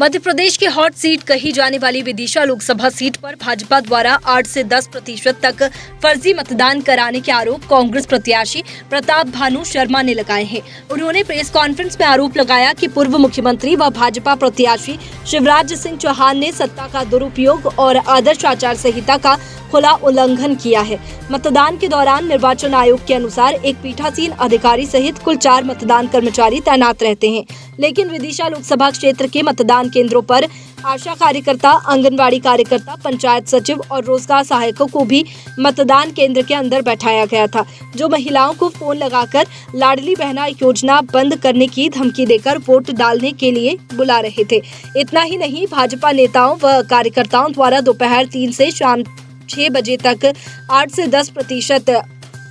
मध्य प्रदेश के hot seat कही जाने वाली विदिशा लोकसभा सीट पर भाजपा द्वारा 8 से 10% तक फर्जी मतदान कराने के आरोप कांग्रेस प्रत्याशी प्रताप भानु शर्मा ने लगाए हैं। उन्होंने प्रेस कॉन्फ्रेंस में आरोप लगाया कि पूर्व मुख्यमंत्री व भाजपा प्रत्याशी शिवराज सिंह चौहान ने सत्ता का दुरुपयोग और आदर्श आचार संहिता का खुला उल्लंघन किया है। मतदान के दौरान निर्वाचन आयोग के अनुसार एक पीठासीन अधिकारी सहित कुल 4 मतदान कर्मचारी तैनात रहते हैं, लेकिन विदिशा लोकसभा क्षेत्र के मतदान केंद्रों पर आशा कार्यकर्ता, आंगनवाड़ी कार्यकर्ता, पंचायत सचिव और रोजगार सहायकों को भी मतदान केंद्र के अंदर बैठाया गया था, जो महिलाओं को फोन लगाकर लाडली बहना योजना बंद करने की धमकी देकर वोट डालने के लिए बुला रहे थे। इतना ही नहीं, भाजपा नेताओं व कार्यकर्ताओं द्वारा दोपहर 3 से शाम 6 बजे तक 8 से 10%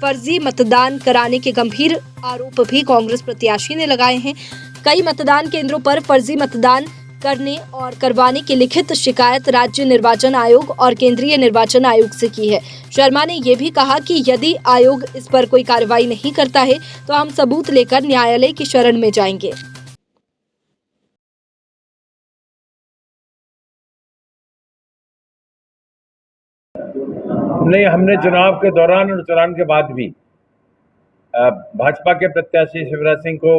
फर्जी मतदान कराने के गंभीर आरोप भी कांग्रेस प्रत्याशी ने लगाए हैं। कई मतदान केंद्रों पर फर्जी मतदान करने और करवाने की लिखित शिकायत राज्य निर्वाचन आयोग और केंद्रीय निर्वाचन आयोग से की है। शर्मा ने यह भी कहा कि यदि आयोग इस पर कोई कार्रवाई नहीं करता है तो हम सबूत लेकर न्यायालय की शरण में जाएंगे। नहीं, हमने चुनाव के दौरान और चुनाव के बाद भी भाजपा के प्रत्याशी शिवराज सिंह को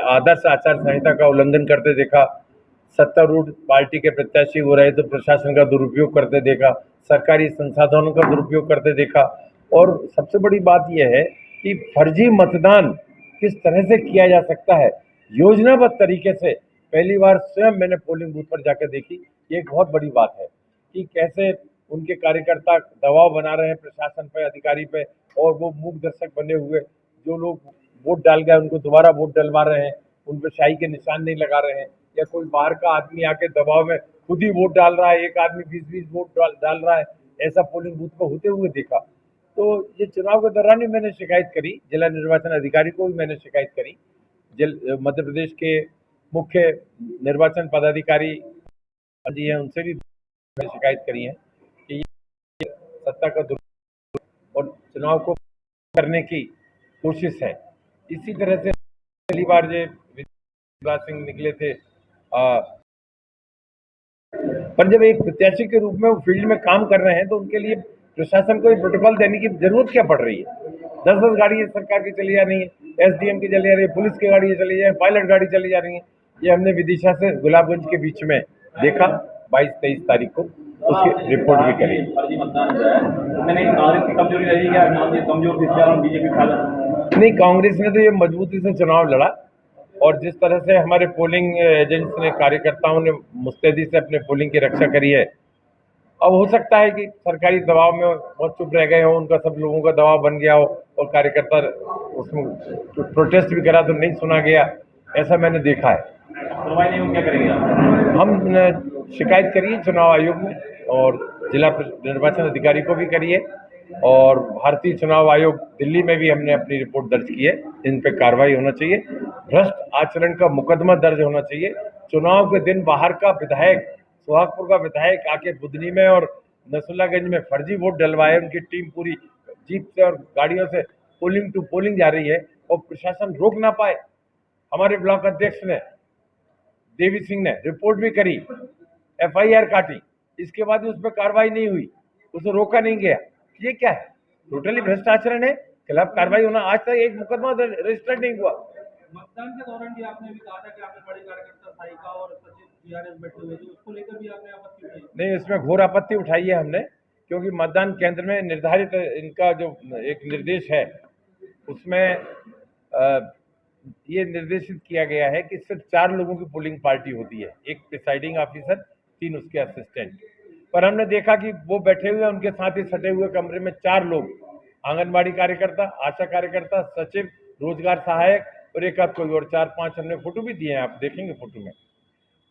आदर्श आचार संहिता का उल्लंघन करते देखा। सत्तारूढ़ पार्टी के प्रत्याशी वो रहे तो प्रशासन का दुरुपयोग करते देखा, सरकारी संसाधनों का दुरुपयोग करते देखा। और सबसे बड़ी बात यह है कि फर्जी मतदान किस तरह से किया जा सकता है योजनाबद्ध तरीके से। पहली बार स्वयं मैंने पोलिंग बूथ पर जाकर देखी। ये एक बहुत बड़ी बात है कि कैसे उनके कार्यकर्ता दबाव बना रहे हैं प्रशासन पे, अधिकारी पे, और वो मूक दर्शक बने हुए जो लोग वोट डाल गए उनको दोबारा वोट डलवा रहे हैं, उन पर शाही के निशान नहीं लगा रहे हैं, या कोई बाहर का आदमी आके दबाव में खुद ही वोट डाल रहा है, एक आदमी 20-20 वोट डाल रहा है, ऐसा पोलिंग बूथ पर होते हुए देखा। तो ये चुनाव के दौरान ही मैंने शिकायत करी, जिला निर्वाचन अधिकारी को भी मैंने शिकायत करी, मध्य प्रदेश के मुख्य निर्वाचन पदाधिकारी जी हैं उनसे भी शिकायत करी है कि सत्ता का दुरुपयोग और चुनाव को करने की कोशिश है। इसी तरह से पहली बार जो शिवराज सिंह निकले थे, पर जब एक प्रत्याशी के रूप में वो फील्ड में काम कर रहे हैं तो उनके लिए प्रशासन को प्रोटोकॉल देने की जरूरत क्या पड़ रही है। 10-10 गाड़ी सरकार की चली जा रही है, एसडीएम की चली जा रही है, पुलिस की गाड़ी चली जा रही है, पायलट गाड़ी चली जा रही है। ये हमने विदिशा से गुलाबगंज के बीच में देखा 22-23 तारीख को, उसकी रिपोर्ट भी करी। नहीं, कांग्रेस ने तो ये मजबूती से चुनाव लड़ा, और जिस तरह से हमारे पोलिंग एजेंट्स ने, कार्यकर्ताओं ने मुस्तैदी से अपने पोलिंग की रक्षा करी है। अब हो सकता है कि सरकारी दबाव में बहुत चुप रह गए हो, उनका सब लोगों का दबाव बन गया हो और कार्यकर्ता उसमें प्रोटेस्ट भी करा तो नहीं सुना गया, ऐसा मैंने देखा है। क्या करेंगे हम शिकायत करिए चुनाव आयोग में, और जिला निर्वाचन अधिकारी को भी करिए, और भारतीय चुनाव आयोग दिल्ली में भी हमने अपनी रिपोर्ट दर्ज की है। इन पे कार्रवाई होना चाहिए, भ्रष्ट आचरण का मुकदमा दर्ज होना चाहिए। चुनाव के दिन बाहर का विधायक, सोहागपुर का विधायक आके बुधनी में और नसरुल्लागंज में फर्जी वोट डलवाए, उनकी टीम पूरी जीप से और गाड़ियों से पोलिंग टू पोलिंग जा रही है और प्रशासन रोक ना पाए। हमारे ब्लॉक अध्यक्ष ने, देवी सिंह ने रिपोर्ट भी करी, एफआईआर काटी, इसके बाद भी उस पर कार्रवाई नहीं हुई, उसे रोका नहीं गया। ये क्या है? टोटली भ्रष्ट आचरण है, खिलाफ कार्रवाई होना। आज तक एक मुकदमा रजिस्टर्ड नहीं हुआ। मतदान के दौरान भी आपने भी कहा था कि आपने बड़े कार्यकर्ता साइका और सचिव जीआरएस बैठे हुए थे, उसको लेकर भी आपने आपत्ति उठाई? नहीं, इसमें घोर आपत्ति उठाई है हमने, क्योंकि मतदान केंद्र में निर्धारित इनका जो एक निर्देश है उसमें ये निर्देशित किया गया है कि सिर्फ 4 लोगों की पोलिंग पार्टी होती है, एक प्रिसाइडिंग ऑफिसर, 3 उसके असिस्टेंट। पर हमने देखा कि वो बैठे हुए, उनके साथ ही सटे हुए कमरे में 4 लोग, आंगनबाड़ी कार्यकर्ता, आशा कार्यकर्ता, सचिव, रोजगार सहायक और एक आध कोई और, 4-5 हमने फोटो भी दिए हैं, आप देखेंगे फोटो में।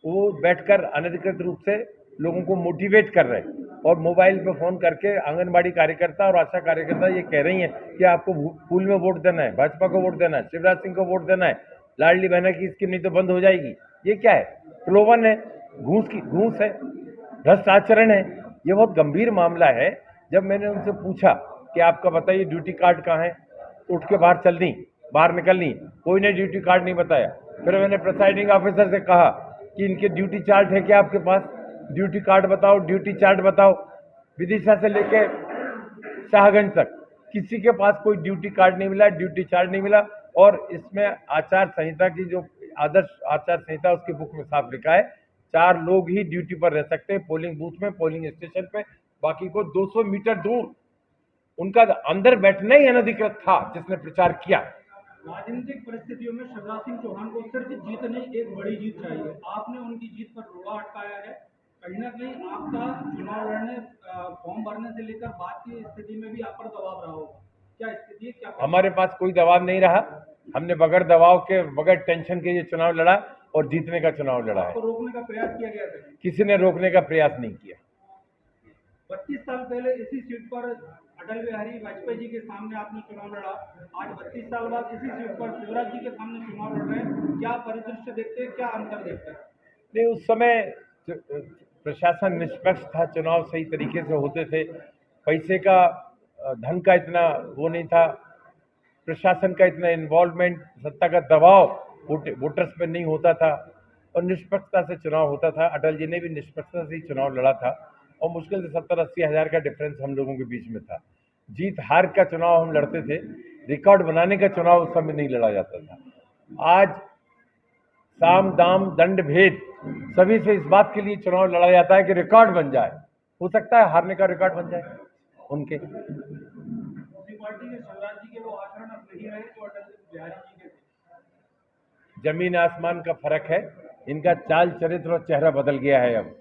वो बैठकर अनधिकृत रूप से लोगों को मोटिवेट कर रहे हैं, और मोबाइल पे फोन करके आंगनबाड़ी कार्यकर्ता और आशा कार्यकर्ता ये कह रही हैं कि आपको फूल में वोट देना है, भाजपा को वोट देना है, शिवराज सिंह को वोट देना है, लाडली बहना की स्कीम नहीं तो बंद हो जाएगी। ये क्या है? प्रलोभन है, घूस है, भ्रष्ट आचरण है। ये बहुत गंभीर मामला है। जब मैंने उनसे पूछा कि आपका बताइए ड्यूटी कार्ड कहाँ है, उठ के बाहर चल दी, बाहर निकल दी, कोई ने ड्यूटी कार्ड नहीं बताया। फिर मैंने प्रिसाइडिंग ऑफिसर से कहा कि इनके ड्यूटी चार्ट है क्या आपके पास, ड्यूटी कार्ड बताओ, ड्यूटी चार्ट बताओ। विदिशा से लेके शाहगंज तक किसी के पास कोई ड्यूटी कार्ड नहीं मिला, ड्यूटी चार्ट नहीं मिला। और इसमें आचार संहिता की जो आदर्श आचार संहिता उसकी बुक में साफ लिखा है 4 लोग ही ड्यूटी पर रह सकते हैं पोलिंग बूथ में, पोलिंग स्टेशन पे, बाकी को 200 मीटर दूर। उनका अंदर बैठना ही अनधिकृत था जिसने प्रचार किया। राजनीतिक परिस्थितियों में शिवराज सिंह चौहान को सिर्फ जीत नहीं एक बड़ी जीत चाहिए। आपने उनकी जीत पर रोड़ा अटकाया है। कहीं ना कहीं आपका चुनाव लड़ने फॉर्म भरने से लेकर बात की स्थिति में भी आप पर दबाव रहा होगा। क्या स्थिति है, क्या हमारे पास कोई दबाव नहीं रहा। हमने बगैर दबाव के, बगैर टेंशन के ये चुनाव लड़ा और जीतने का चुनाव लड़ा है। आपको रोकने का प्रयास किया गया था? किसी ने रोकने का प्रयास नहीं किया। 32 साल पहले इसी सीट पर अटल बिहारी वाजपेयी जी के सामने आपने चुनाव लड़ा। आज 32 साल बाद इसी सीट पर शिवराज जी के सामने चुनाव लड़ रहे हैं। क्या परिदृश्य देखते हैं, क्या अंतर देखते हैं? नहीं, उस समय प्रशासन निष्पक्ष था, चुनाव सही तरीके से होते थे, पैसे का, धन का इतना वो नहीं था, प्रशासन का इतना इन्वॉल्वमेंट, सत्ता का दबाव वोटर्स पे नहीं होता था और निष्पक्षता से चुनाव होता था। अटल जी ने भी निष्पक्षता से ही चुनाव लड़ा था और मुश्किल से 70-80 हज़ार का डिफरेंस हम लोगों के बीच में था। जीत हार का चुनाव हम लड़ते थे, रिकॉर्ड बनाने का चुनाव उस समय नहीं लड़ा जाता था। आज साम दाम दंड भेद सभी से इस बात के लिए चुनाव लड़ा जाता है कि रिकॉर्ड बन जाए। हो सकता है हारने का रिकॉर्ड बन जाए उनके। दूसरी पार्टी के शिवराज जी के वो आचरण अब नहीं रहे जो अटल बिहारी जी के थे। जमीन आसमान का फर्क है। इनका चाल चरित्र और चेहरा बदल गया है अब।